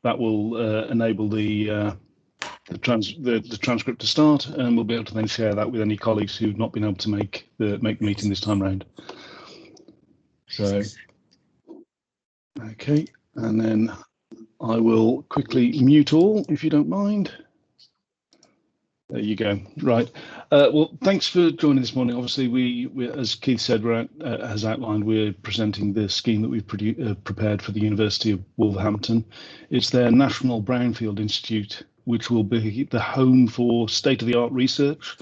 That will enable the transcript to start, and we'll be able to then share that with any colleagues who've not been able to make the meeting this time round. So, okay, and then I will quickly mute all, if you don't mind. There you go. Right. Well, thanks for joining this morning. Obviously, we as Keith said, has outlined, we're presenting the scheme that we've prepared for the University of Wolverhampton. It's their National Brownfield Institute, which will be the home for state-of-the-art research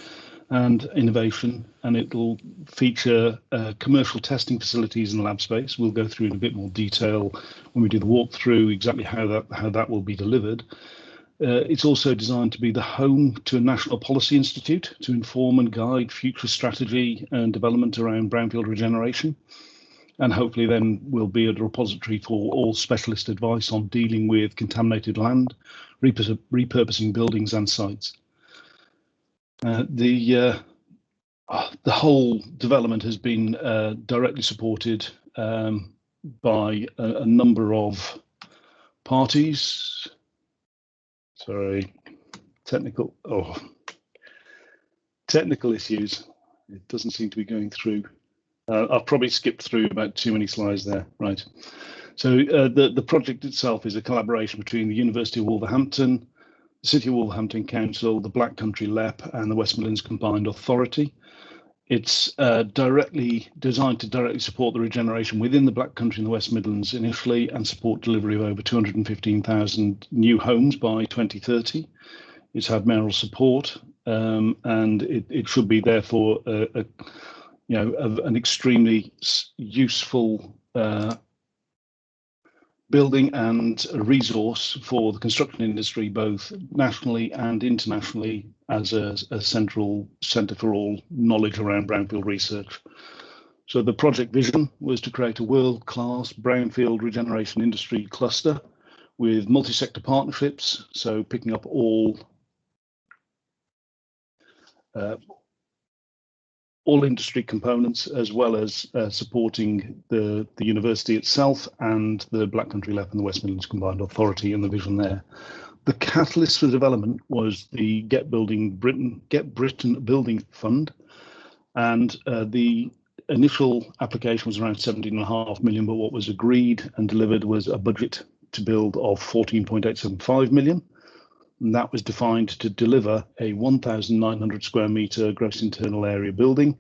and innovation, and it'll feature commercial testing facilities and lab space. We'll go through in a bit more detail when we do the walkthrough exactly how that will be delivered. It's also designed to be the home to a National Policy Institute to inform and guide future strategy and development around brownfield regeneration. And hopefully then will be a repository for all specialist advice on dealing with contaminated land, repurposing buildings and sites. The whole development has been directly supported by a number of parties. Sorry, technical issues. It doesn't seem to be going through. I've probably skipped through about too many slides there. Right. So the project itself is a collaboration between the University of Wolverhampton, the City of Wolverhampton Council, the Black Country LEP, and the West Midlands Combined Authority. It's designed to directly support the regeneration within the Black Country and the West Midlands initially, and support delivery of over 215,000 new homes by 2030. It's had mayoral support, and it should be therefore an extremely useful building and a resource for the construction industry, both nationally and internationally, as a central centre for all knowledge around brownfield research. So the project vision was to create a world-class brownfield regeneration industry cluster with multi-sector partnerships, so picking up all industry components, as well as supporting the university itself and the Black Country LEP and the West Midlands Combined Authority and the vision there. The catalyst for development was the Get Britain Building Fund, and the initial application was around 17.5 million, but what was agreed and delivered was a budget to build of 14.875 million. And that was defined to deliver a 1,900 square metre gross internal area building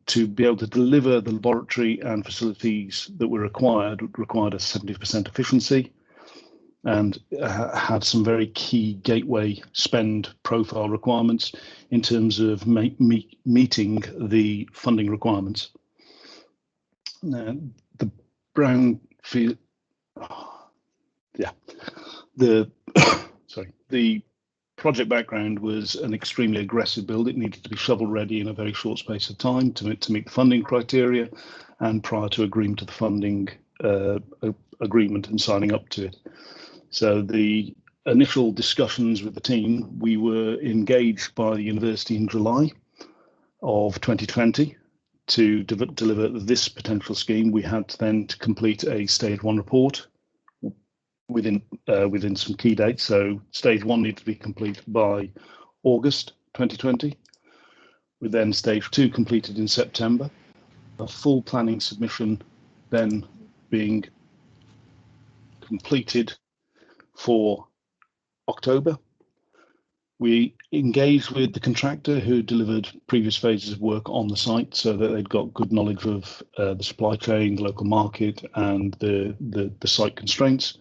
to be able to deliver the laboratory and facilities that were required a 70% efficiency, and had some very key gateway spend profile requirements in terms of meeting the funding requirements. Now, the brownfield, the project background was an extremely aggressive build. It needed to be shovel ready in a very short space of time to meet the funding criteria, and prior to agreement to the funding agreement and signing up to it. So the initial discussions with the team, we were engaged by the university in July of 2020 to deliver this potential scheme. We had then to complete a stage 1 report within some key dates. So stage 1 needed to be completed by August 2020, with then stage 2 completed in September, a full planning submission then being completed for October. We engaged with the contractor who delivered previous phases of work on the site, so that they'd got good knowledge of the supply chain, the local market, and the site constraints.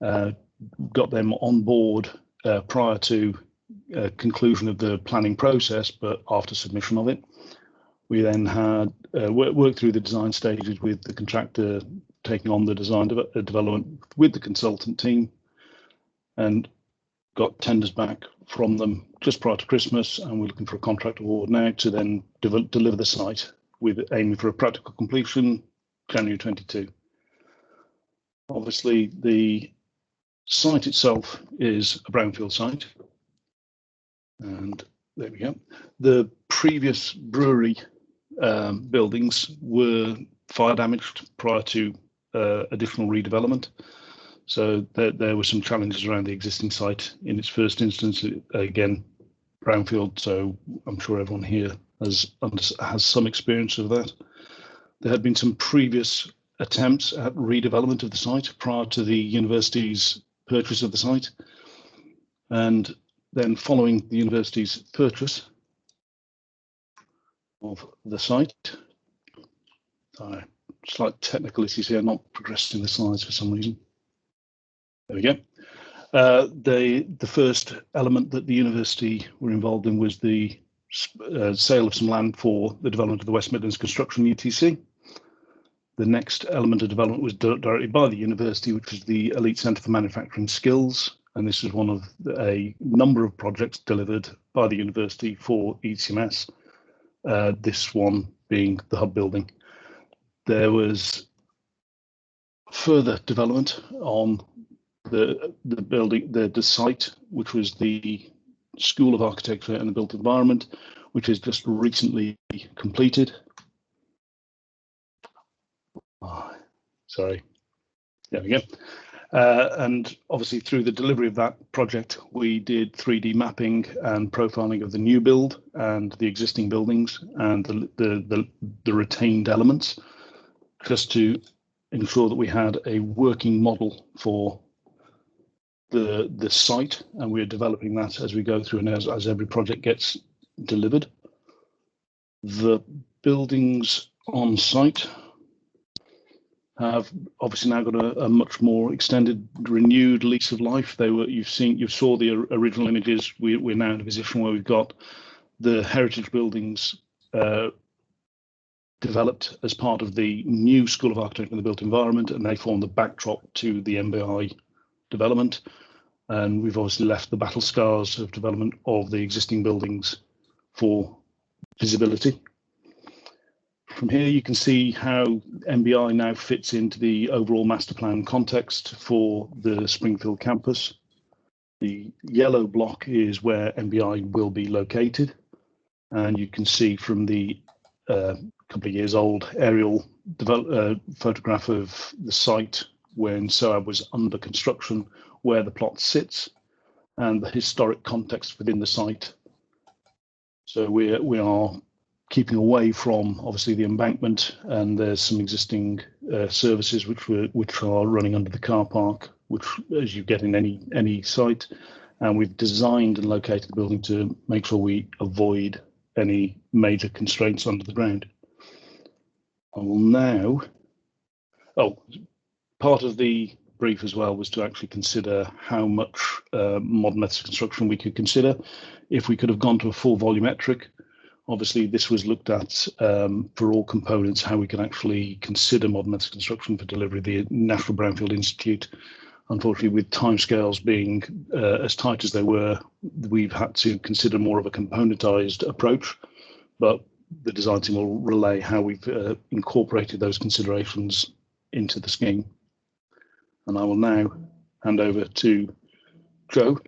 Got them on board prior to conclusion of the planning process, but after submission of it. We then had worked through the design stages with the contractor, taking on the design development with the consultant team, and got tenders back from them just prior to Christmas, and we're looking for a contract award now to then deliver the site, with aiming for a practical completion January 22. Obviously, the site itself is a brownfield site, and there we go. The previous brewery buildings were fire damaged prior to additional redevelopment. So there were some challenges around the existing site in its first instance. Again, brownfield, so I'm sure everyone here has some experience of that. There had been some previous attempts at redevelopment of the site prior to the university's purchase of the site. And then following the university's purchase of the site, slight technical issues here, not progressing the slides for some reason. There we go. The first element that the university were involved in was the sale of some land for the development of the West Midlands Construction UTC. The next element of development was directly by the university, which was the Elite Centre for Manufacturing Skills. And this was one of a number of projects delivered by the university for ECMS, this one being the hub building. There was further development on the building, the site, which was the School of Architecture and the Built Environment, which is just recently completed. Sorry, there we go. And obviously through the delivery of that project, we did 3D mapping and profiling of the new build and the existing buildings and the retained elements, just to ensure that we had a working model for the site, and we're developing that as we go through and as every project gets delivered. The buildings on site have obviously now got a much more extended, renewed lease of life. You saw the original images. We're now in a position where we've got the heritage buildings developed as part of the new School of Architecture and the Built Environment, and they form the backdrop to the MBI development. And we've obviously left the battle scars of development of the existing buildings for visibility. From here, you can see how MBI now fits into the overall master plan context for the Springfield campus. The yellow block is where MBI will be located. And you can see from the couple of years old aerial photograph of the site when SOAB was under construction, where the plot sits and the historic context within the site. So we are keeping away from obviously the embankment, and there's some existing services which are running under the car park, which as you get in any site, and we've designed and located the building to make sure we avoid any major constraints under the ground. I will now, part of the brief as well was to actually consider how much modern methods of construction we could consider if we could have gone to a full volumetric. Obviously, this was looked at for all components, how we can actually consider modern methods of construction for delivery of the National Brownfield Institute. Unfortunately, with timescales being as tight as they were, we've had to consider more of a componentized approach, but the design team will relay how we've incorporated those considerations into the scheme. And I will now hand over to Joe,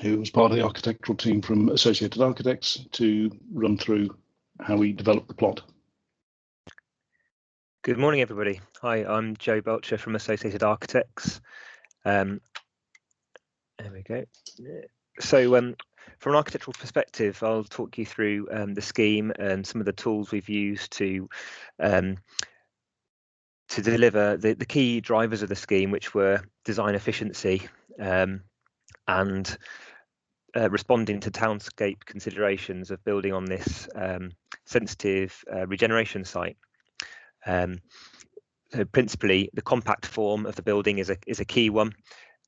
who was part of the architectural team from Associated Architects, to run through how we developed the plot. Good morning, everybody. Hi, I'm Joe Belcher from Associated Architects. There we go. So from an architectural perspective, I'll talk you through the scheme and some of the tools we've used to deliver the key drivers of the scheme, which were design efficiency and responding to townscape considerations of building on this sensitive regeneration site. So principally, the compact form of the building is a key one,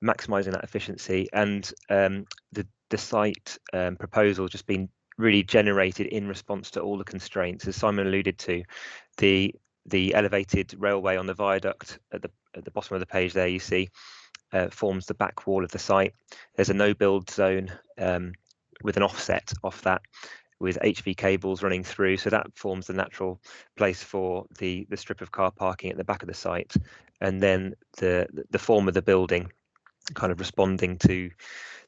maximising that efficiency, and the site proposal just been really generated in response to all the constraints, as Simon alluded to. The elevated railway on the viaduct at the bottom of the page there, you see, forms the back wall of the site. There's a no build zone with an offset off that, with HV cables running through, so that forms the natural place for the strip of car parking at the back of the site. And then the form of the building kind of responding to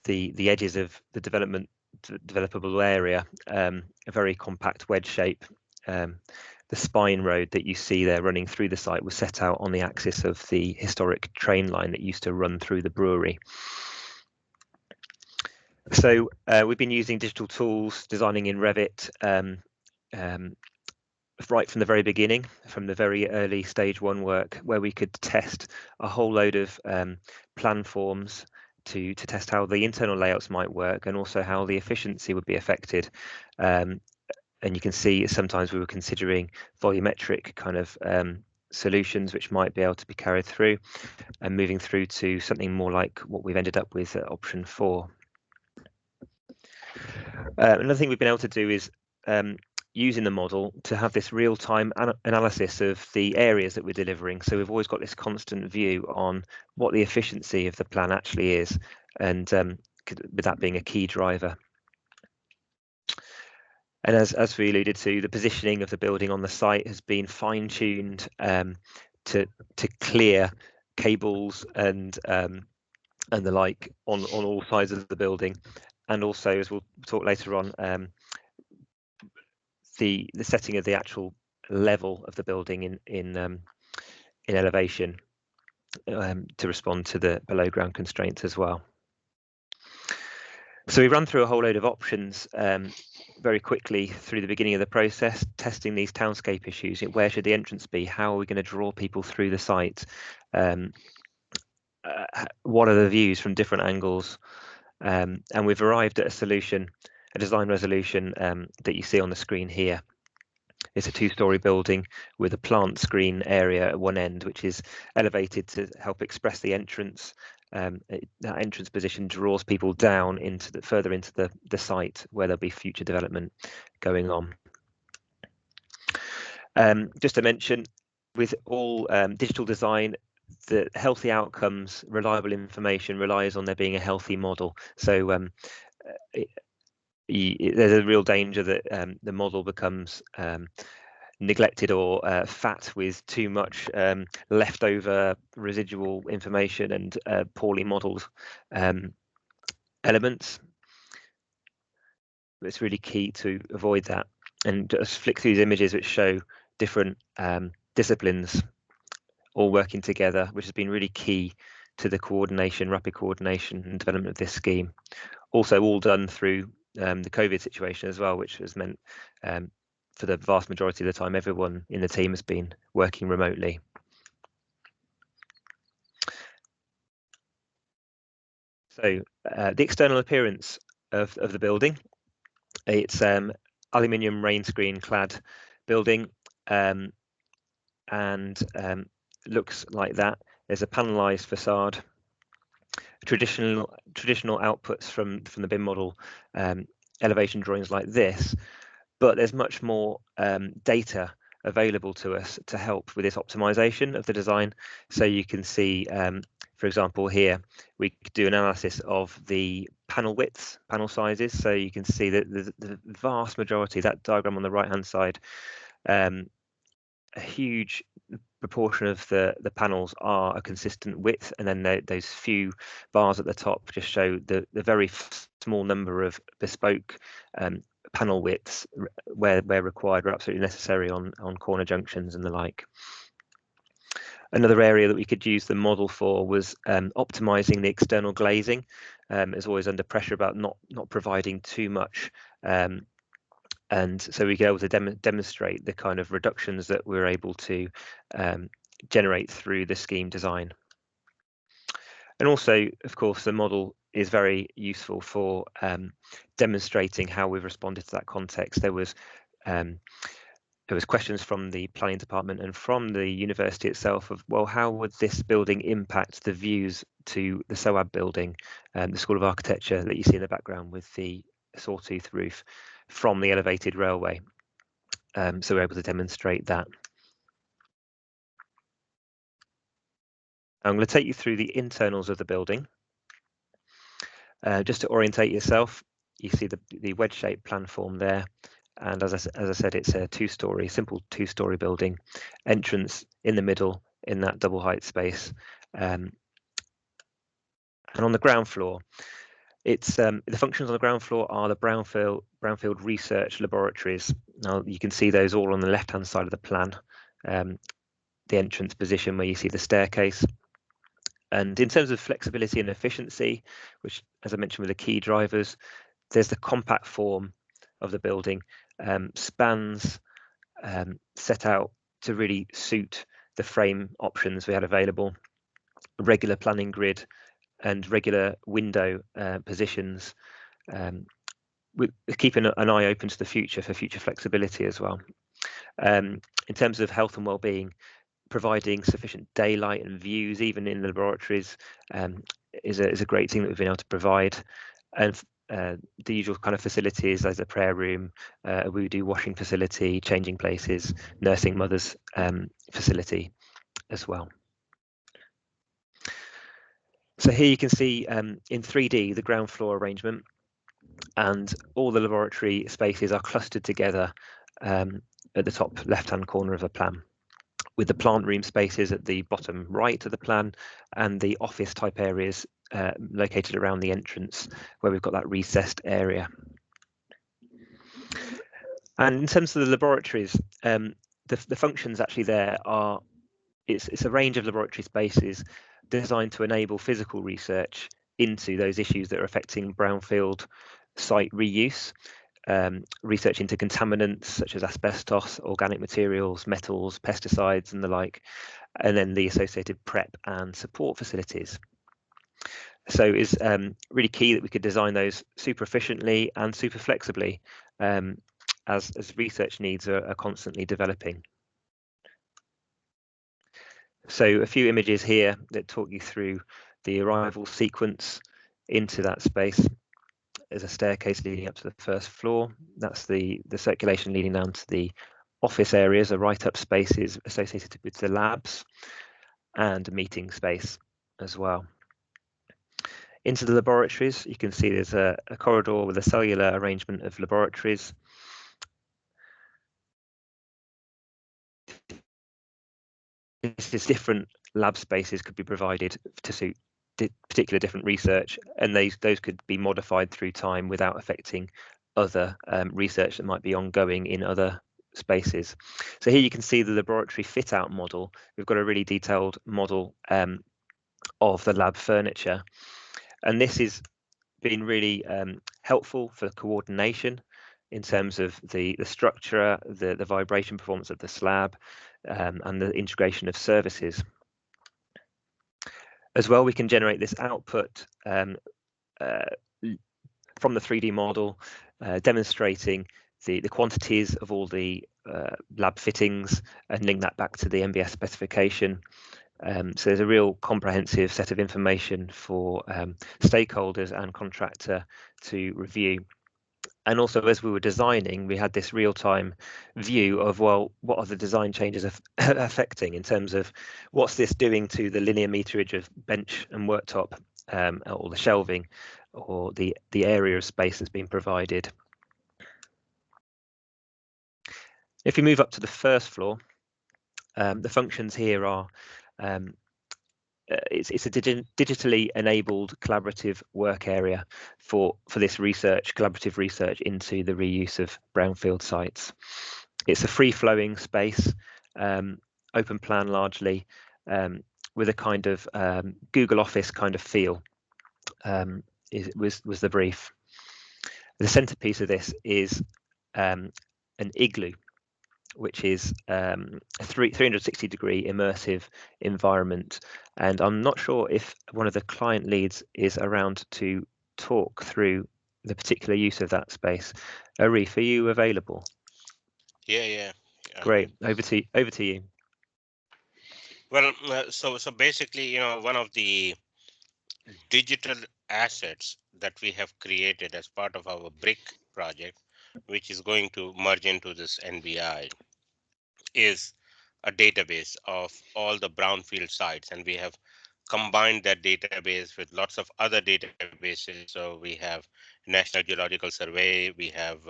the edges of the developable area, a very compact wedge shape, the spine road that you see there running through the site was set out on the axis of the historic train line that used to run through the brewery. So we've been using digital tools, designing in Revit, right from the very beginning, from the very early stage 1 work, where we could test a whole load of plan forms to test how the internal layouts might work and also how the efficiency would be affected. And you can see sometimes we were considering volumetric kind of solutions which might be able to be carried through, and moving through to something more like what we've ended up with at option 4. Another thing we've been able to do is using the model to have this real-time analysis of the areas that we're delivering. So we've always got this constant view on what the efficiency of the plan actually is, and with that being a key driver. And as we alluded to, the positioning of the building on the site has been fine-tuned to clear cables and the like on all sides of the building, and also, as we'll talk later on, the setting of the actual level of the building in elevation to respond to the below ground constraints as well. So we run through a whole load of options very quickly through the beginning of the process, testing these townscape issues. Where should the entrance be? How are we going to draw people through the site? What are the views from different angles? And we've arrived at a solution, a design resolution that you see on the screen here. It's a 2-story building with a plant screen area at one end, which is elevated to help express the entrance. That entrance position draws people down into further into the site where there'll be future development going on. Just to mention, with all digital design, the healthy outcomes, reliable information relies on there being a healthy model. So there's a real danger that the model becomes neglected or fat with too much leftover residual information and poorly modelled elements. It's really key to avoid that, and just flick through these images which show different disciplines all working together, which has been really key to the coordination, rapid coordination and development of this scheme. Also all done through the COVID situation as well, which has meant for the vast majority of the time, everyone in the team has been working remotely. So the external appearance of the building, it's aluminium rain screen clad building, and looks like that. There's a panelised facade, traditional outputs from the BIM model, elevation drawings like this, but there's much more data available to us to help with this optimization of the design. So you can see, for example, here we could do an analysis of the panel widths, panel sizes. So you can see that the vast majority, that diagram on the right hand side, a huge proportion of the panels are a consistent width, and then those few bars at the top just show the very small number of bespoke panel widths where required or absolutely necessary on corner junctions and the like. Another area that we could use the model for was optimizing the external glazing. Is always under pressure about not providing too much, and so we get able to demonstrate the kind of reductions that we're able to generate through the scheme design. And also, of course, the model is very useful for demonstrating how we've responded to that context. There was questions from the planning department and from the university itself of, well, how would this building impact the views to the SOAB building, the School of Architecture that you see in the background with the sawtooth roof from the elevated railway. So we're able to demonstrate that. I'm going to take you through the internals of the building. Just to orientate yourself, you see the wedge-shaped plan form there. And as I said, it's a simple two-story building, entrance in the middle in that double height space. And on the ground floor, It's the functions on the ground floor are the brownfield research laboratories. Now you can see those all on the left-hand side of the plan. The entrance position where you see the staircase. And in terms of flexibility and efficiency, which, as I mentioned, were the key drivers, there's the compact form of the building, spans set out to really suit the frame options we had available, a regular planning grid and regular window positions, with keeping an eye open to the future for future flexibility as well. In terms of health and well-being, providing sufficient daylight and views even in the laboratories is a great thing that we've been able to provide. And the usual kind of facilities, as a prayer room, a wudu washing facility, changing places, nursing mothers facility as well. So here you can see in 3D the ground floor arrangement, and all the laboratory spaces are clustered together at the top left-hand corner of the plan, with the plant room spaces at the bottom right of the plan and the office type areas located around the entrance where we've got that recessed area. And in terms of the laboratories, the functions actually there are, it's a range of laboratory spaces designed to enable physical research into those issues that are affecting brownfield site reuse, research into contaminants such as asbestos, organic materials, metals, pesticides and the like, and then the associated prep and support facilities. So it's really key that we could design those super efficiently and super flexibly as research needs are constantly developing. So a few images here that talk you through the arrival sequence into that space. There's a staircase leading up to the first floor. That's the circulation leading down to the office areas, the write-up spaces associated with the labs, and a meeting space as well. Into the laboratories, you can see there's a corridor with a cellular arrangement of laboratories. Different lab spaces could be provided to suit particular different research, and those could be modified through time without affecting other research that might be ongoing in other spaces. So here you can see the laboratory fit out model. We've got a really detailed model of the lab furniture, and this has been really helpful for coordination in terms of the structure, the vibration performance of the slab, and the integration of services. As well, we can generate this output from the 3D model, demonstrating the quantities of all the lab fittings and link that back to the MBS specification. So there's a real comprehensive set of information for stakeholders and contractor to review. And also, as we were designing, we had this real-time view of, well, what are the design changes affecting in terms of what's this doing to the linear meterage of bench and worktop, or the shelving, or the area of space that's being provided. If you move up to the first floor, the functions here are it's a digitally enabled collaborative work area for this research, collaborative research into the reuse of brownfield sites. It's a free-flowing space, open plan largely, with a kind of Google Office kind of feel. Was the brief. The centerpiece of this is an igloo, which is a 360-degree immersive environment. And I'm not sure if one of the client leads is around to talk through the particular use of that space. Arif, are you available? Yeah. Great. Over to you. Well, so basically, one of the digital assets that we have created as part of our BRIC project, which is going to merge into this NBI, is a database of all the brownfield sites, and we have combined that database with lots of other databases. So we have National Geological Survey, we have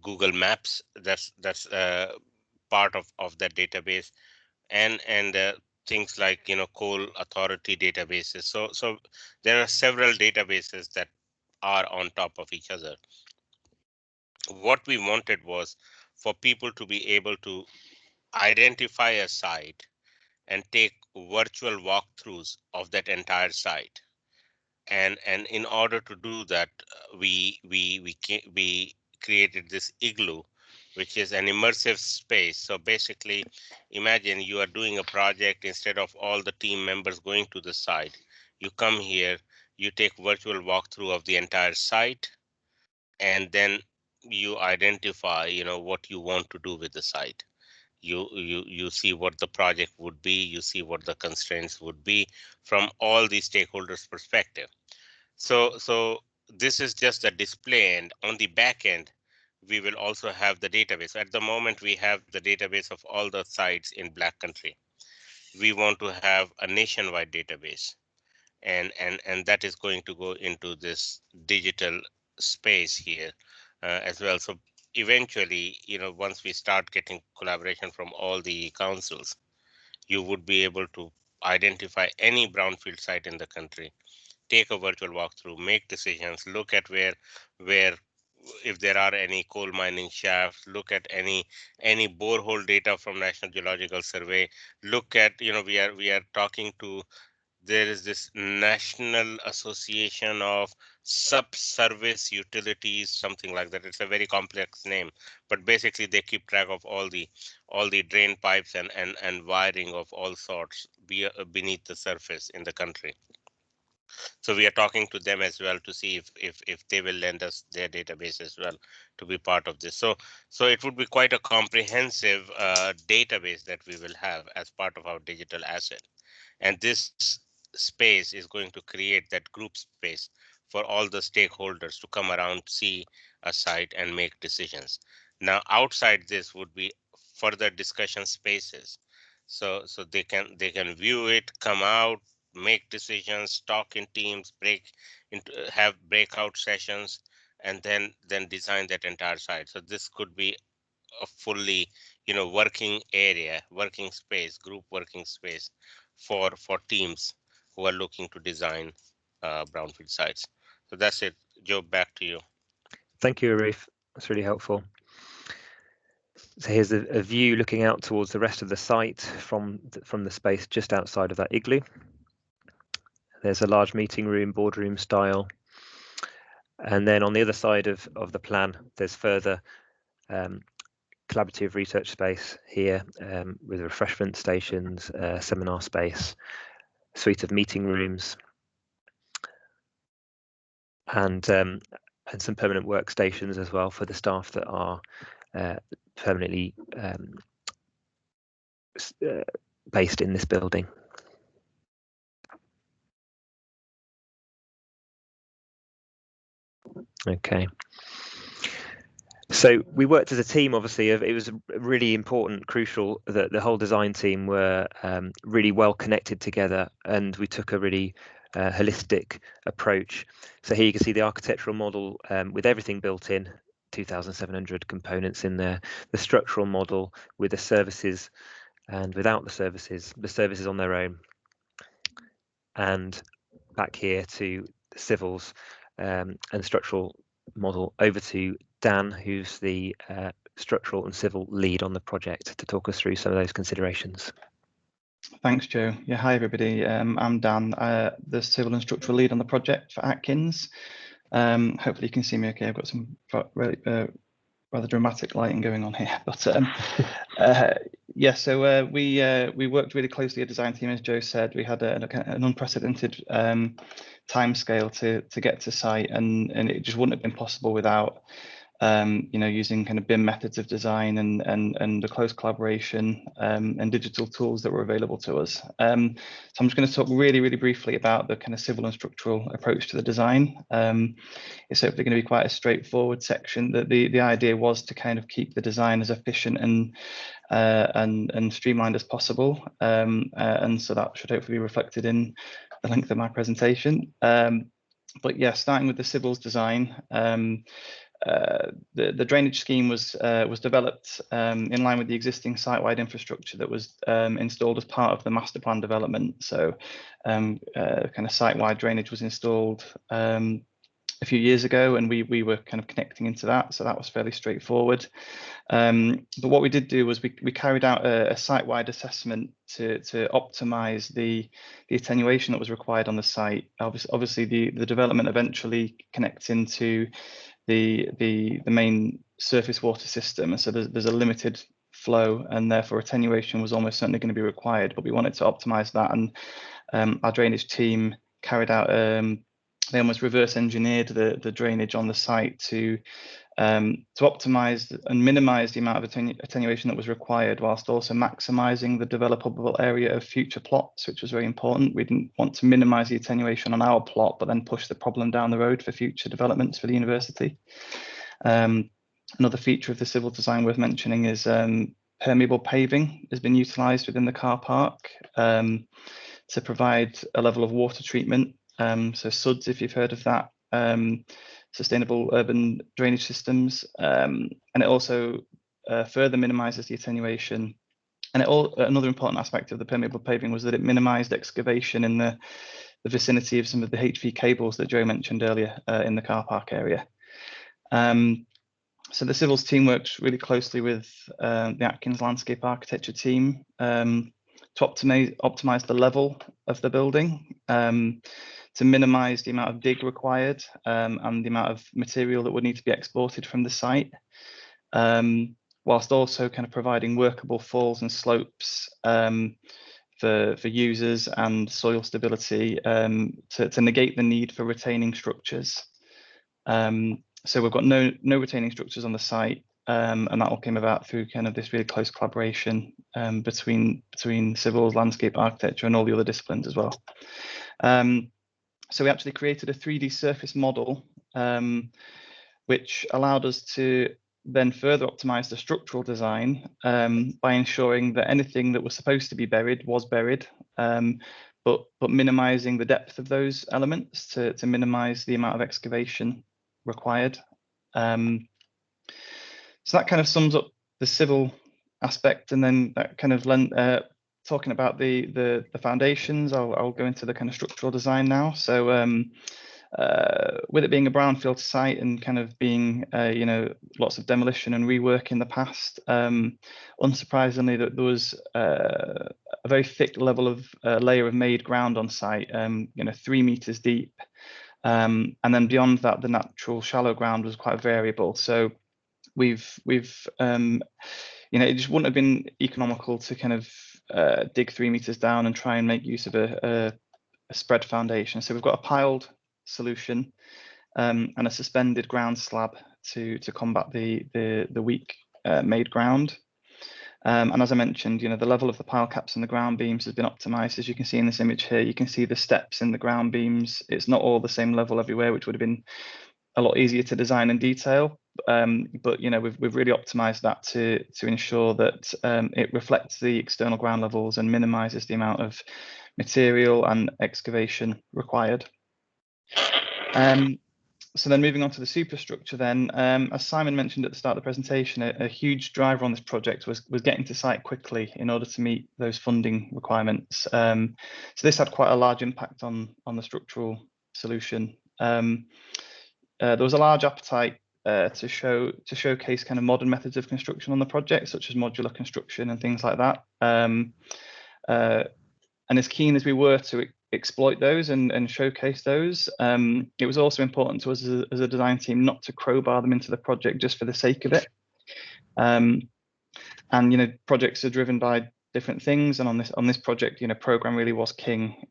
Google Maps. That's part of that database, and things like coal authority databases. So there are several databases that are on top of each other. What we wanted was for people to be able to identify a site and take virtual walkthroughs of that entire site. And in order to do that, we created this igloo, which is an immersive space. So basically, imagine you are doing a project. Instead of all the team members going to the site, you come here, you take virtual walkthrough of the entire site, and then you identify, what you want to do with the site. You see what the project would be, you see what the constraints would be from all the stakeholders' perspective. So this is just a display, and on the back end, we will also have the database. At the moment, we have the database of all the sites in Black Country. We want to have a nationwide database, and that is going to go into this digital space here as well. So eventually, once we start getting collaboration from all the councils, you would be able to identify any brownfield site in the country, take a virtual walkthrough, make decisions, look at where if there are any coal mining shafts, look at any borehole data from National Geological Survey, look at, we are talking to, there is this National Association of Subsurface Utilities, something like that. It's a very complex name, but basically they keep track of all the drain pipes and wiring of all sorts beneath the surface in the country. So we are talking to them as well to see if they will lend us their database as well to be part of this. So it would be quite a comprehensive database that we will have as part of our digital asset. And this space is going to create that group space for all the stakeholders to come around, see a site and make decisions. Now, outside this would be further discussion spaces. So they can view it, come out, make decisions, talk in teams, have breakout sessions, and then design that entire site. So this could be a fully, working area, working space, group working space for teams who are looking to design brownfield sites. So that's it. Joe, back to you. Thank you, Arif. That's really helpful. So here's a view looking out towards the rest of the site from the space just outside of that igloo. There's a large meeting room, boardroom style. And then on the other side of the plan, there's further collaborative research space here with refreshment stations, seminar space, suite of meeting rooms, and some permanent workstations as well for the staff that are permanently based in this building. Okay. So we worked as a team, obviously. It was really important, crucial that the whole design team were really well connected together, and we took a really holistic approach. So here you can see the architectural model with everything built in, 2,700 components in there, the structural model with the services and without the services on their own, and back here to the civils and structural model. Over to Dan, who's the structural and civil lead on the project, to talk us through some of those considerations. Thanks, Joe. Yeah, hi everybody. I'm Dan, the civil and structural lead on the project for Atkins. Hopefully you can see me okay. I've got some rather dramatic lighting going on here, but yeah. So we worked really closely as a design team, as Joe said. We had an unprecedented time scale to get to site, and it just wouldn't have been possible without using kind of BIM methods of design and the close collaboration and digital tools that were available to us. So I'm just going to talk really briefly about the kind of civil and structural approach to the design. It's hopefully going to be quite a straightforward section. The idea was to kind of keep the design as efficient and streamlined as possible, and so that should hopefully be reflected in the length of my presentation. But yeah, starting with the civils design. The drainage scheme was developed in line with the existing site-wide infrastructure that was installed as part of the master plan development. So kind of site-wide drainage was installed a few years ago, and we were kind of connecting into that, so that was fairly straightforward. But what we did do was we carried out a site-wide assessment to optimize the attenuation that was required on the site. Obviously the development eventually connects into the main surface water system, and so there's a limited flow, and therefore attenuation was almost certainly going to be required, but we wanted to optimize that, and our drainage team carried out they almost reverse engineered the drainage on the site to optimize and minimize the amount of attenuation that was required, whilst also maximizing the developable area of future plots, which was very important. We didn't want to minimize the attenuation on our plot, but then push the problem down the road for future developments for the university. Another feature of the civil design worth mentioning is permeable paving has been utilized within the car park to provide a level of water treatment. So SUDS, if you've heard of that, sustainable urban drainage systems, and it also further minimizes the attenuation. And another important aspect of the permeable paving was that it minimized excavation in the vicinity of some of the HV cables that Joe mentioned earlier in the car park area. So the civils team worked really closely with the Atkins landscape architecture team to optimize the level of the building, to minimize the amount of dig required and the amount of material that would need to be exported from the site, whilst also kind of providing workable falls and slopes for users and soil stability to negate the need for retaining structures. So we've got no retaining structures on the site, and that all came about through kind of this really close collaboration between civils, landscape architecture, and all the other disciplines as well. So we actually created a 3D surface model, which allowed us to then further optimize the structural design by ensuring that anything that was supposed to be buried was buried, but minimizing the depth of those elements to minimize the amount of excavation required. So that kind of sums up the civil aspect, and then that kind of talking about the foundations, I'll go into the kind of structural design now. So with it being a brownfield site and kind of being you know, lots of demolition and rework in the past, unsurprisingly that there was a very thick level of layer of made ground on site, you know, 3 meters deep, and then beyond that the natural shallow ground was quite variable. So we've you know, it just wouldn't have been economical to kind of dig 3 meters down and try and make use of a spread foundation. So we've got a piled solution and a suspended ground slab to combat the weak made ground. And as I mentioned, you know, the level of the pile caps and the ground beams has been optimized. As you can see in this image here, you can see the steps in the ground beams. It's not all the same level everywhere, which would have been a lot easier to design and detail. But you know, we've really optimized that to ensure that it reflects the external ground levels and minimizes the amount of material and excavation required. So then moving on to the superstructure then, as Simon mentioned at the start of the presentation, a huge driver on this project was getting to site quickly in order to meet those funding requirements. So this had quite a large impact on the structural solution. There was a large appetite to showcase kind of modern methods of construction on the project, such as modular construction and things like that. And as keen as we were to exploit those and showcase those, it was also important to us as a design team not to crowbar them into the project just for the sake of it. And you know, projects are driven by different things, and on this project, you know, program really was king.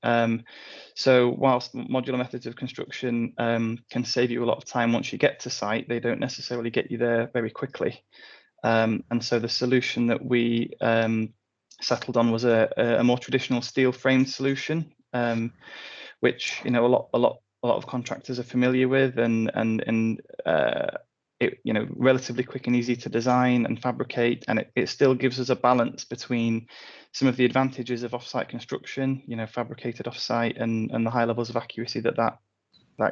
So whilst modular methods of construction can save you a lot of time once you get to site, they don't necessarily get you there very quickly. And so the solution that we settled on was a more traditional steel framed solution, which, you know, a lot of contractors are familiar with, and it, you know, relatively quick and easy to design and fabricate, and it still gives us a balance between some of the advantages of offsite construction, you know, fabricated offsite, and the high levels of accuracy that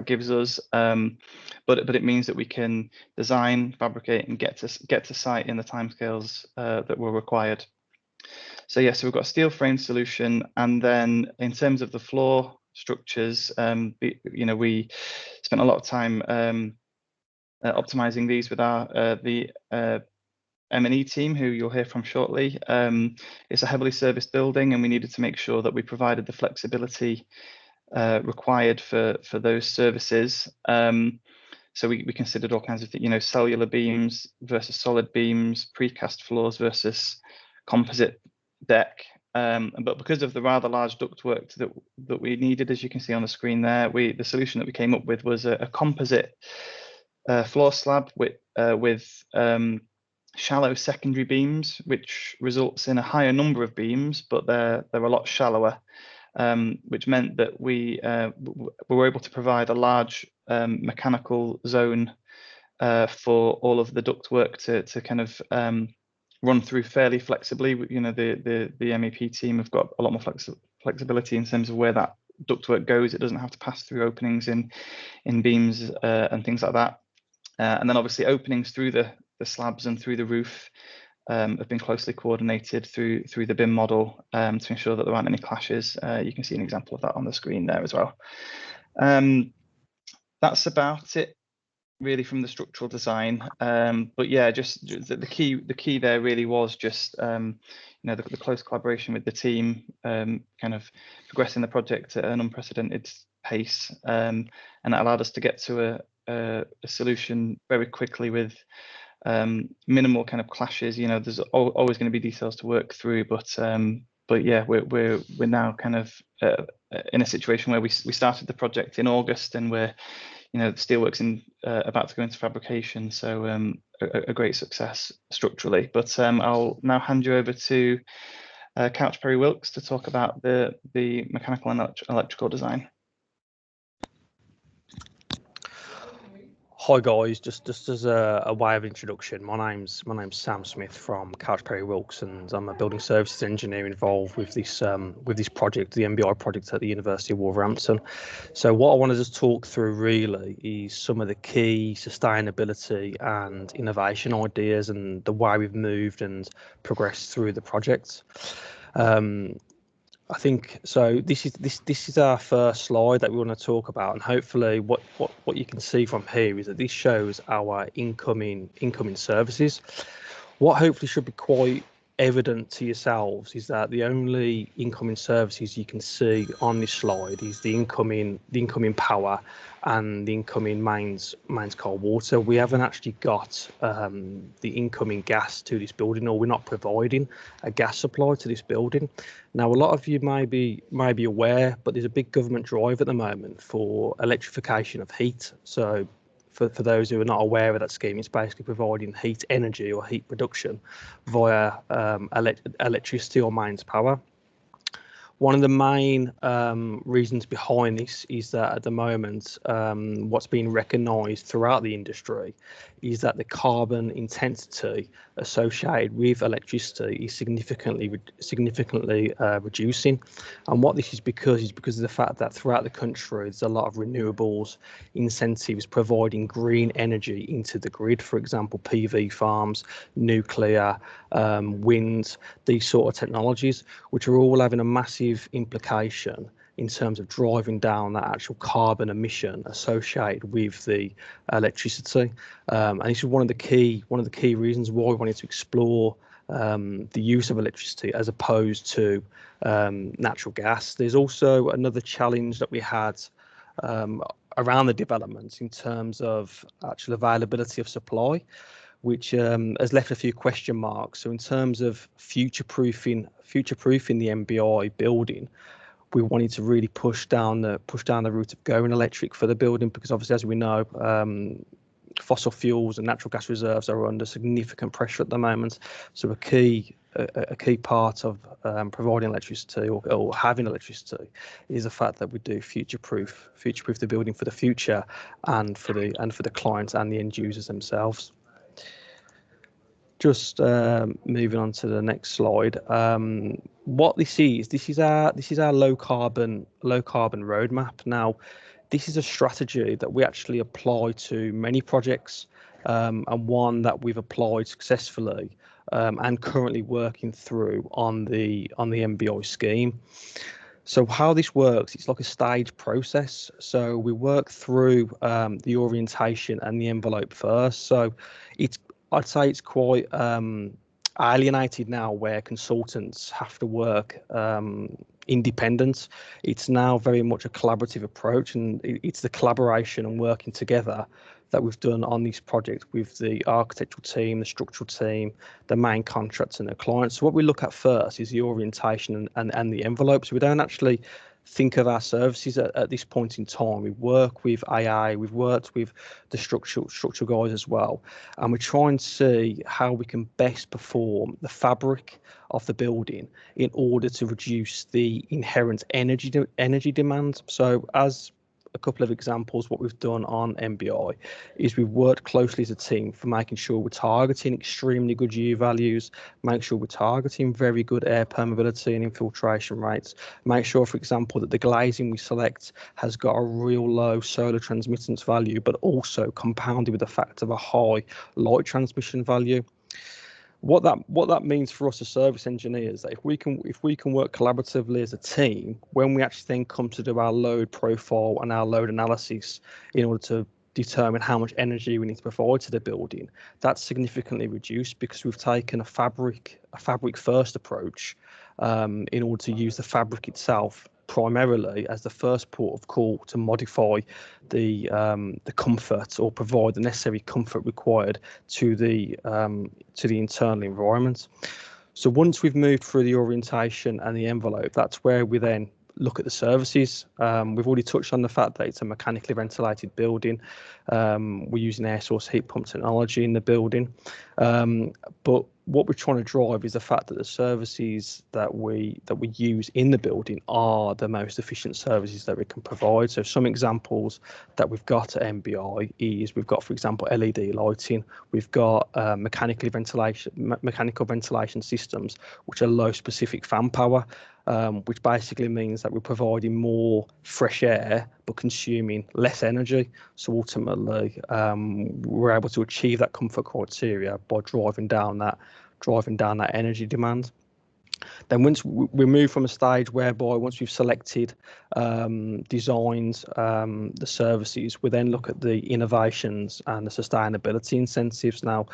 gives us, but it means that we can design, fabricate, and get to site in the timescales that were required. So yeah, so we've got a steel frame solution, and then in terms of the floor structures. We spent a lot of time optimizing these with the M&E team, who you'll hear from shortly. It's a heavily serviced building, and we needed to make sure that we provided the flexibility required for those services. So we considered all kinds of things, cellular beams versus solid beams, precast floors versus composite deck. But because of the rather large ductwork that we needed, as you can see on the screen there, the solution that we came up with was a composite floor slab with shallow secondary beams, which results in a higher number of beams, but they're a lot shallower. Which meant that we were able to provide a large mechanical zone for all of the ductwork to kind of run through fairly flexibly. The MEP team have got a lot more flexibility in terms of where that ductwork goes. It doesn't have to pass through openings in beams and things like that. And then obviously openings through the slabs and through the roof have been closely coordinated through the BIM model to ensure that there aren't any clashes. You can see an example of that on the screen there as well. That's about it really from the structural design. But yeah, just the key there really was just the close collaboration with the team, kind of progressing the project at an unprecedented pace, and that allowed us to get to a solution very quickly with minimal kind of clashes. There's always going to be details to work through, but yeah, we're now kind of in a situation where we started the project in August, and we're the steelwork's about to go into fabrication, so a great success structurally. But I'll now hand you over to Couch Perry Wilkes to talk about the mechanical and electrical design. Hi guys, just as a way of introduction, my name's Sam Smith from Couch Perry Wilkes, and I'm a building services engineer involved with this project, the MBI project at the University of Wolverhampton. So what I want to just talk through really is some of the key sustainability and innovation ideas and the way we've moved and progressed through the project. I think so. This is our first slide that we want to talk about, and hopefully, what you can see from here is that this shows our incoming services. What hopefully should be quite evident to yourselves is that the only incoming services you can see on this slide is the incoming power and the incoming mains cold water. We haven't actually got the incoming gas to this building, or we're not providing a gas supply to this building. Now, a lot of you may be aware, but there's a big government drive at the moment for electrification of heat. So for those who are not aware of that scheme, it's basically providing heat energy or heat production via electricity or mains power. One of the main reasons behind this is that at the moment, what's being recognised throughout the industry is that the carbon intensity associated with electricity is significantly reducing. And what this is because of the fact that throughout the country, there's a lot of renewables incentives providing green energy into the grid. For example, PV farms, nuclear, wind, these sort of technologies, which are all having a massive implication in terms of driving down that actual carbon emission associated with the electricity. And this is one of the key reasons why we wanted to explore the use of electricity as opposed to natural gas. There's also another challenge that we had around the developments in terms of actual availability of supply, which has left a few question marks. So in terms of future-proofing the MBI building, we wanted to really push down the route of going electric for the building, because obviously, as we know, fossil fuels and natural gas reserves are under significant pressure at the moment. So a key part of providing electricity or having electricity is the fact that we do future-proof the building for the future and for the clients and the end users themselves. Just moving on to the next slide. What this is our low carbon roadmap. Now, this is a strategy that we actually apply to many projects, and one that we've applied successfully and currently working through on the MBI scheme. So how this works, it's like a stage process. So we work through the orientation and the envelope first. So I'd say it's quite alienated now, where consultants have to work independent. It's now very much a collaborative approach, and it's the collaboration and working together that we've done on this project with the architectural team, the structural team, the main contractor and the clients. So what we look at first is the orientation and the envelope. So we don't actually think of our services at this point in time. We work with AA, we've worked with the structural guys as well, and we try and see how we can best perform the fabric of the building in order to reduce the inherent energy demand. So as a couple of examples, what we've done on MBI is we've worked closely as a team for making sure we're targeting extremely good U values, make sure we're targeting very good air permeability and infiltration rates, make sure, for example, that the glazing we select has got a real low solar transmittance value, but also compounded with the fact of a high light transmission value. What that means for us as service engineers, that if we can work collaboratively as a team, when we actually then come to do our load profile and our load analysis in order to determine how much energy we need to provide to the building, that's significantly reduced because we've taken a fabric first approach in order to use the fabric itself primarily as the first port of call to modify the comfort or provide the necessary comfort required to the internal environment. So once we've moved through the orientation and the envelope, that's where we then look at the services. We've already touched on the fact that it's a mechanically ventilated building. We're using air source heat pump technology in the building, but what we're trying to drive is the fact that the services that we use in the building are the most efficient services that we can provide. So some examples that we've got at MBI is we've got, for example, LED lighting. We've got mechanical ventilation systems which are low specific fan power, which basically means that we're providing more fresh air but consuming less energy. So ultimately, we're able to achieve that comfort criteria by driving down that energy demand. Then once we move from a stage whereby once we've selected, designed the services, we then look at the innovations and the sustainability incentives. Now,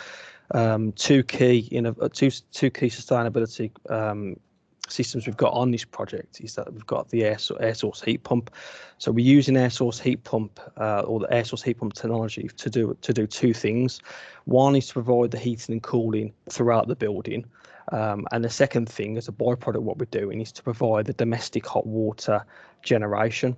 two key sustainability systems we've got on this project is that we've got the air source heat pump. So we're using air source heat pump or the air source heat pump technology to do two things. One is to provide the heating and cooling throughout the building, and the second thing, as a byproduct, what we're doing is to provide the domestic hot water generation.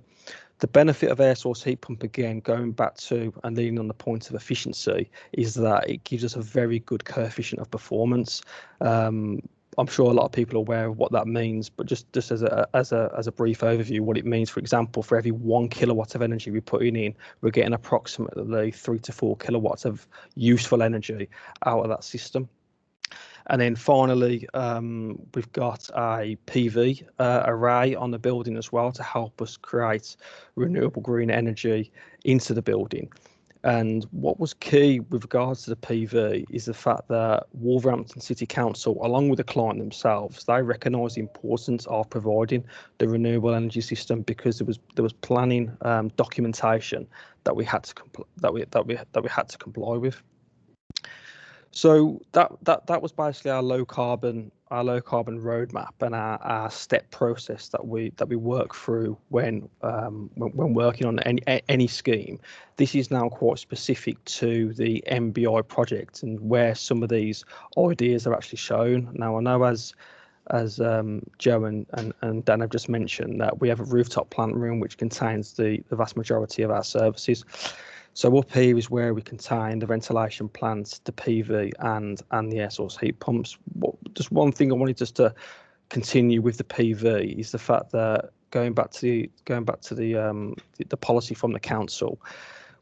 The benefit of air source heat pump, again, going back to and leaning on the point of efficiency, is that it gives us a very good coefficient of performance. I'm sure a lot of people are aware of what that means, but just as a brief overview, what it means, for example, for every 1 kilowatt of energy we're putting in, we're getting approximately 3 to 4 kilowatts of useful energy out of that system. And then finally, we've got a PV array on the building as well to help us create renewable green energy into the building. And what was key with regards to the PV is the fact that Wolverhampton City Council, along with the client themselves, they recognise the importance of providing the renewable energy system because there was planning documentation that we had to comply with. So that was basically our low carbon roadmap and our step process that we work through when working on any scheme. This is now quite specific to the MBI project and where some of these ideas are actually shown. Now I know as Joe and Dan have just mentioned that we have a rooftop plant room which contains the vast majority of our services. So up here is where we contain the ventilation plants, the PV and the air source heat pumps. Just one thing I wanted just to continue with the PV is the fact that going back to the policy from the council,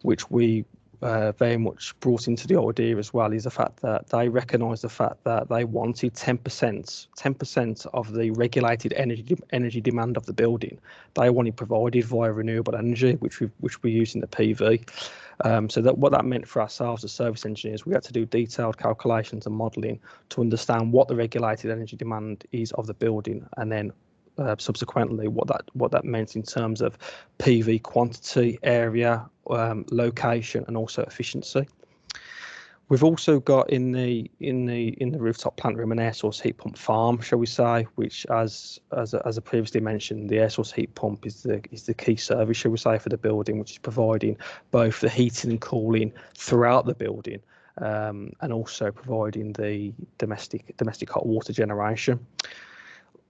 which we very much brought into the idea as well, is the fact that they recognise the fact that they wanted 10% of the regulated energy demand of the building. They wanted provided via renewable energy, which we use in the PV. So that what that meant for ourselves as service engineers, we had to do detailed calculations and modelling to understand what the regulated energy demand is of the building, and then subsequently what that meant in terms of PV quantity, area, location, and also efficiency. We've also got in the rooftop plant room an air source heat pump farm, shall we say, which, as I previously mentioned, the air source heat pump is the key service, shall we say, for the building, which is providing both the heating and cooling throughout the building, and also providing the domestic hot water generation.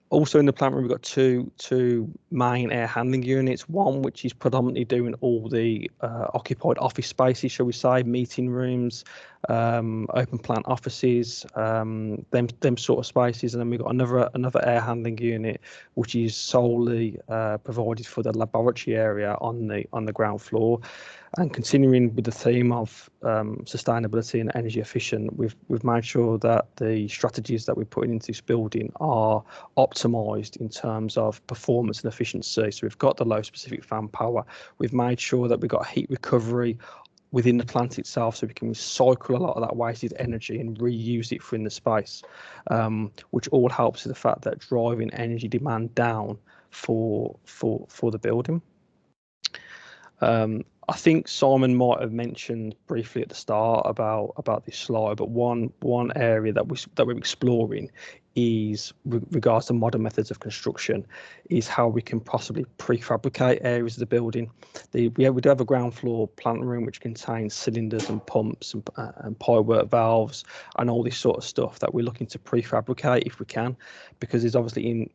Also in the plant room, we've got two main air handling units. One which is predominantly doing all the occupied office spaces, shall we say, meeting rooms, open plant offices, them sort of spaces. And then we've got another air handling unit which is solely provided for the laboratory area on the ground floor. And continuing with the theme of sustainability and energy efficient, we've made sure that the strategies that we're putting into this building are optimised in terms of performance and efficiency. So we've got the low specific fan power. We've made sure that we've got heat recovery within the plant itself, so we can recycle a lot of that wasted energy and reuse it in the space, which all helps with the fact that driving energy demand down for the building. I think Simon might have mentioned briefly at the start about this slide, but one area that we're exploring is, with regards to modern methods of construction, is how we can possibly prefabricate areas of the building. We do have a ground floor plant room which contains cylinders and pumps and pipework valves and all this sort of stuff that we're looking to prefabricate if we can, because there's obviously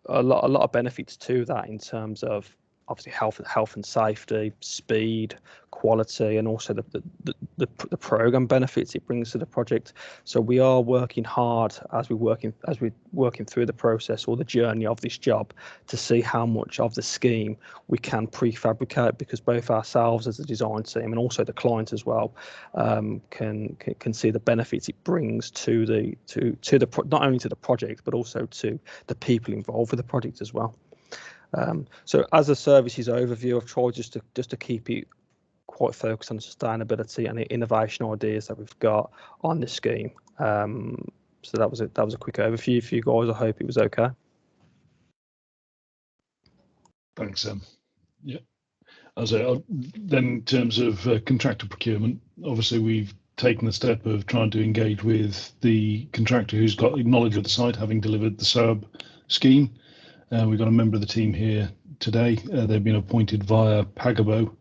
a lot of benefits to that in terms of obviously health and safety, speed, quality, and also the program benefits it brings to the project. So we are working hard as we're working through the process or the journey of this job to see how much of the scheme we can prefabricate, because both ourselves as a design team and also the client as well can see the benefits it brings to not only to the project but also to the people involved with the project as well. So as a services overview, I've tried just to keep it quite focused on sustainability and the innovation ideas that we've got on this scheme. So that was a quick overview for you guys. I hope it was okay. Thanks, Sam. Yeah. Then in terms of contractor procurement, obviously we've taken the step of trying to engage with the contractor who's got knowledge of the site, having delivered the SOAB scheme. We've got a member of the team here today. They've been appointed via Pagabo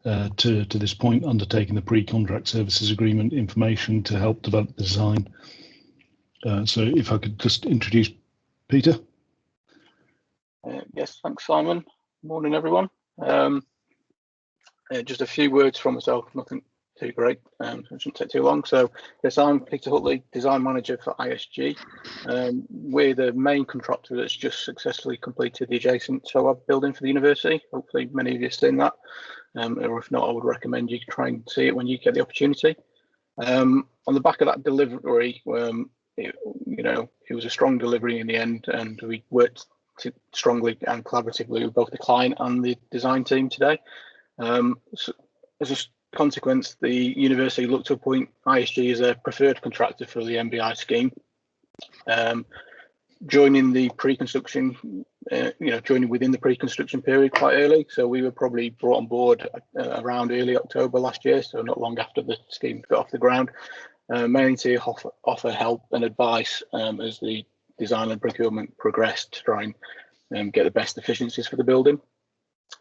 to this point, undertaking the pre-contract services agreement information to help develop the design. So if I could just introduce Peter. Yes, thanks, Simon. Morning, everyone. Just a few words from myself, nothing too great, so it shouldn't take too long. So yes, I'm Peter Hutley, design manager for ISG. We're the main contractor that's just successfully completed the adjacent SOAB building for the university. Hopefully many of you have seen that, or if not, I would recommend you try and see it when you get the opportunity. On the back of that delivery, it was a strong delivery in the end, and we worked strongly and collaboratively with both the client and the design team today. So as a consequence, the university looked to appoint ISG as a preferred contractor for the MBI scheme, joining the pre-construction, joining within the pre-construction period quite early. So we were probably brought on board around early October last year, so not long after the scheme got off the ground, mainly to offer help and advice as the design and procurement progressed to try and get the best efficiencies for the building.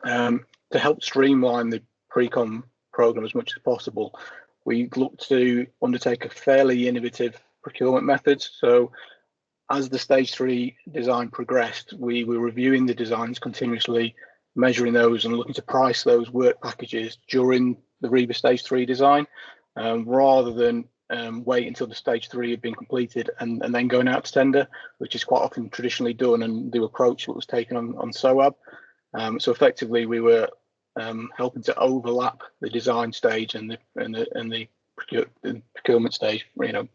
To help streamline the pre-com program as much as possible, we looked to undertake a fairly innovative procurement method. So as the stage 3 design progressed, we were reviewing the designs continuously, measuring those and looking to price those work packages during the REBA stage 3 design, rather than wait until the stage 3 had been completed and then going out to tender, which is quite often traditionally done, and the approach that was taken on SOAB. So effectively we were helping to overlap the design stage and the procurement stage,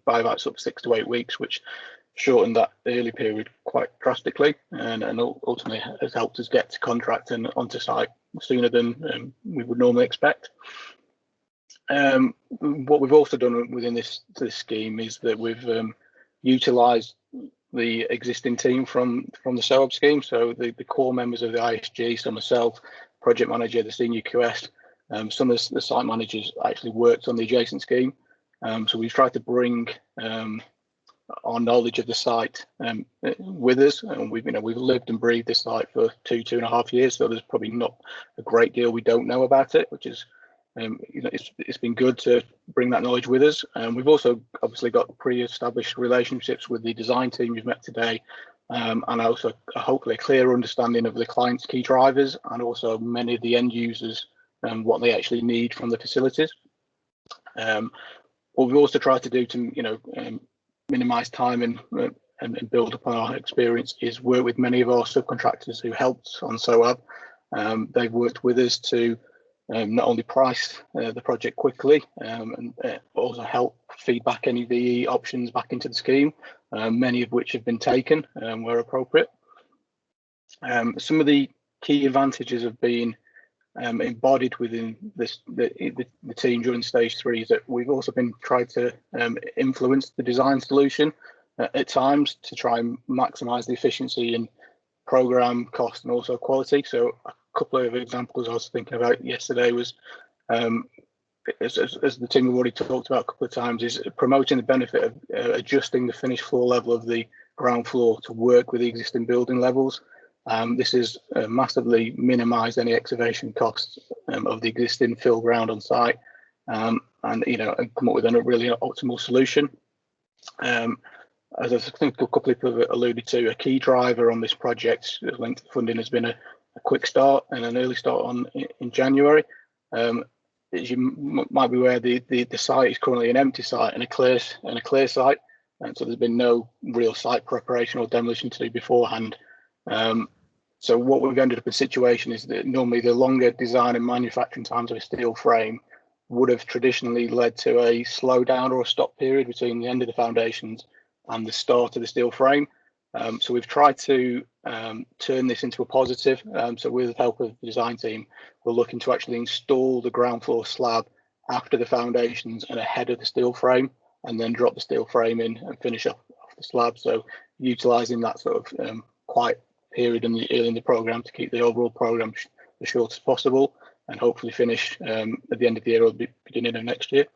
by about sort of 6 to 8 weeks, which shortened that early period quite drastically, and ultimately has helped us get to contract and onto site sooner than we would normally expect. What we've also done within this scheme is that we've utilised the existing team from the SOAB scheme. So the core members of the ISG, so myself, project manager, the senior QS, some of the site managers actually worked on the adjacent scheme. So we've tried to bring our knowledge of the site with us, and we've lived and breathed this site for 2.5 years. So there's probably not a great deal we don't know about it, which is it's been good to bring that knowledge with us. We've also obviously got pre-established relationships with the design team you've met today, and also hopefully a clear understanding of the client's key drivers and also many of the end users and what they actually need from the facilities. What we've also tried to do to minimise time and build upon our experience is work with many of our subcontractors who helped on SOAB. They've worked with us to not only price the project quickly and also help feedback any VE options back into the scheme, many of which have been taken where appropriate. Some of the key advantages of being embodied within the team during stage 3 is that we've also been trying to influence the design solution at times to try and maximise the efficiency in program cost and also quality. So a couple of examples I was thinking about yesterday was, as the team have already talked about a couple of times, is promoting the benefit of adjusting the finished floor level of the ground floor to work with the existing building levels. This is massively minimised any excavation costs of the existing fill ground on site, and come up with a really optimal solution. As I think a couple of people have alluded to, a key driver on this project linked to funding has been a quick start and an early start in January. As you might be aware, the site is currently an empty site and a clear site, and so there's been no real site preparation or demolition to do beforehand. So what we've ended up in a situation is that normally the longer design and manufacturing times of a steel frame would have traditionally led to a slowdown or a stop period between the end of the foundations and the start of the steel frame. So we've tried to turn this into a positive. So with the help of the design team, we're looking to actually install the ground floor slab after the foundations and ahead of the steel frame, and then drop the steel frame in and finish off the slab. So utilising that sort of quiet period early in the programme to keep the overall programme as short as possible, and hopefully finish at the end of the year or the beginning of next year.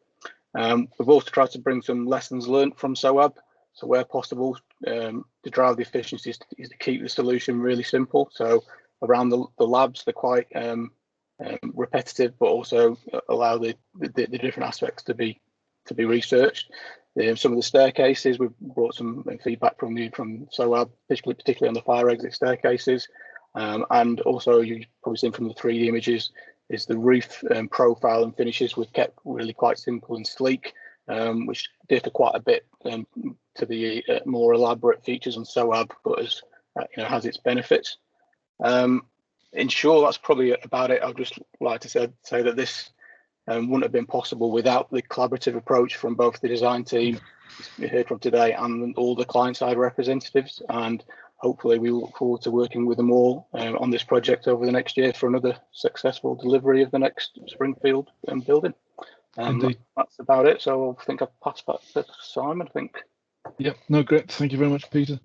We've also tried to bring some lessons learned from SOAB. So where possible, to drive the efficiencies is to keep the solution really simple. So around the labs, they're quite repetitive, but also allow the different aspects to be researched. Some of the staircases, we've brought some feedback from SOAB, particularly on the fire exit staircases. And also, you've probably seen from the 3D images, is the roof profile and finishes we've kept really quite simple and sleek, which differ quite a bit to the more elaborate features on SOAB, but has its benefits. In short, that's probably about it. I'd just like to say that this wouldn't have been possible without the collaborative approach from both the design team we heard from today and all the client side representatives, and hopefully we look forward to working with them all on this project over the next year for another successful delivery of the next Springfield building. That's about it. So I think I've passed back to Simon, I think. Yeah, no, great. Thank you very much, Peter.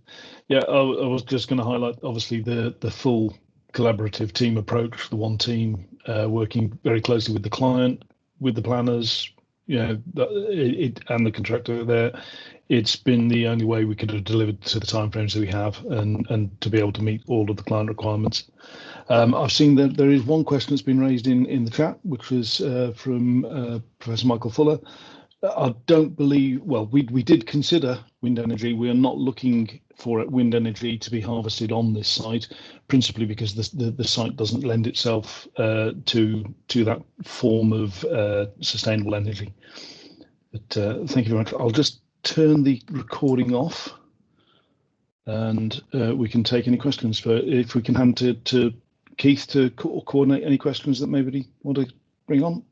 Yeah, I was just going to highlight, obviously, the full collaborative team approach, the one team working very closely with the client, with the planners, and the contractor there. It's been the only way we could have delivered to the timeframes that we have, and to be able to meet all of the client requirements. I've seen that there is one question that's been raised in the chat, which was from Professor Michael Fuller. I don't believe, well, we did consider wind energy. We are not looking for wind energy to be harvested on this site, principally because the site doesn't lend itself to that form of sustainable energy. But thank you very much. I'll just turn the recording off, and we can take any questions. If we can hand to Keith to coordinate any questions that maybe want to bring on.